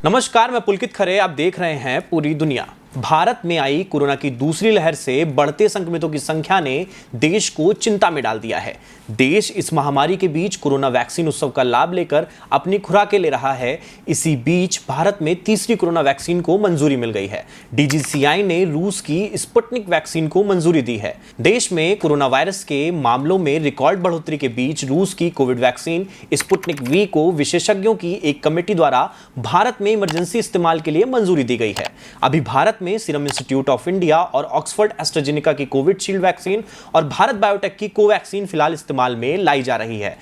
नमस्कार, मैं पुलकित खरे। आप देख रहे हैं पूरी दुनिया। भारत में आई कोरोना की दूसरी लहर से बढ़ते संक्रमितों की संख्या ने देश को चिंता में डाल दिया है। देश इस महामारी के बीच कोरोना वैक्सीन उत्सव का लाभ लेकर अपनी खुराकें ले रहा है। इसी बीच भारत में तीसरी कोरोना वैक्सीन को मंजूरी मिल गई है। डीजीसीआई ने रूस की स्पुतनिक वैक्सीन को मंजूरी दी है। देश में कोरोना वायरस के मामलों में रिकॉर्ड बढ़ोतरी के बीच रूस की कोविड वैक्सीन स्पुतनिक वी को विशेषज्ञों की एक कमेटी द्वारा भारत में इमरजेंसी इस्तेमाल के लिए मंजूरी दी गई है। अभी भारत में सीरम इंस्टीट्यूट ऑफ इंडिया और ऑक्सफोर्ड एस्ट्राजेनेका की कोविशील्ड वैक्सीन और भारत बायोटेक की कोवैक्सीन फिलहाल इस्तेमाल में लाई जा रही है।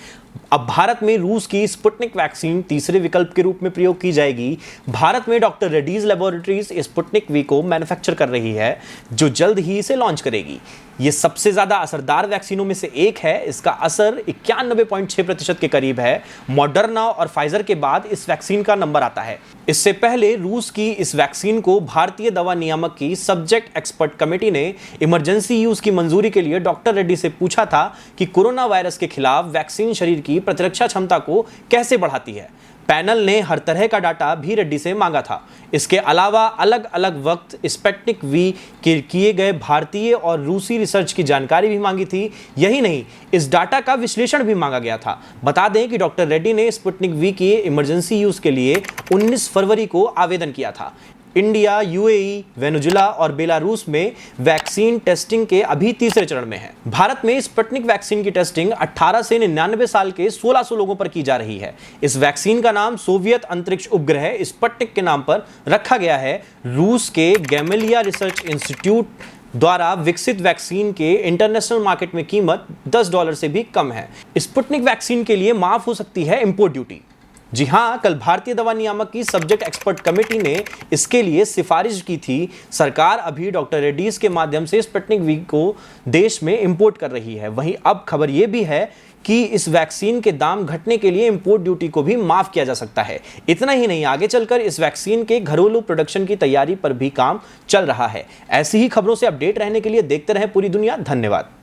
अब भारत में रूस की स्पुतनिक वैक्सीन तीसरे विकल्प के रूप में प्रयोग की जाएगी। भारत में doctor Reddy's laboratories Sputnik V को मैन्युफैक्चर कर रही है, जो जल्द ही इसे लॉन्च करेगी। यह सबसे ज्यादा असरदार वैक्सीनों में से एक है। इसका असर 91.6% के करीब है। मॉडर्ना और फाइजर के बाद इस वैक्सीन का नंबर आता है। इससे पहले रूस की इस वैक्सीन को भारतीय दवा नियामक की सब्जेक्ट एक्सपर्ट कमेटी ने इमरजेंसी यूज की मंजूरी के लिए डॉक्टर रेड्डी से पूछा था कि कोरोना वायरस के खिलाफ वैक्सीन शरीर की प्रतिरक्षा क्षमता को कैसे बढ़ाती है। पैनल ने हर तरह का डाटा भी रेड्डी से मांगा था। इसके अलावा अलग अलग वक्त स्पुतनिक वी के किए गए भारतीय और रूसी रिसर्च की जानकारी भी मांगी थी। यही नहीं, इस डाटा का विश्लेषण भी मांगा गया था। बता दें कि डॉक्टर रेड्डी ने स्पुतनिक वी के इमरजेंसी यूज के लिए 19 फरवरी को आवेदन किया था। इंडिया, यूएई, वेनेजुला और बेलारूस में वैक्सीन टेस्टिंग के अभी तीसरे चरण में है। भारत में स्पुतनिक वैक्सीन की टेस्टिंग 18 से 99 साल के 1600 लोगों पर की जा रही है। इस वैक्सीन का नाम सोवियत अंतरिक्ष उपग्रह स्पुतनिक के नाम पर रखा गया है। रूस के गैमेलिया रिसर्च इंस्टीट्यूट द्वारा विकसित वैक्सीन के इंटरनेशनल मार्केट में कीमत $10 से भी कम है। स्पुतनिक वैक्सीन के लिए माफ हो सकती है इंपोर्ट ड्यूटी। जी हां, कल भारतीय दवा नियामक की सब्जेक्ट एक्सपर्ट कमेटी ने इसके लिए सिफारिश की थी। सरकार अभी डॉक्टर रेड्डीज के माध्यम से स्पुतनिक वी को देश में इंपोर्ट कर रही है। वहीं अब खबर यह भी है कि इस वैक्सीन के दाम घटने के लिए इंपोर्ट ड्यूटी को भी माफ किया जा सकता है। इतना ही नहीं, आगे चलकर इस वैक्सीन के घरेलू प्रोडक्शन की तैयारी पर भी काम चल रहा है। ऐसी ही खबरों से अपडेट रहने के लिए देखते रहें पूरी दुनिया। धन्यवाद।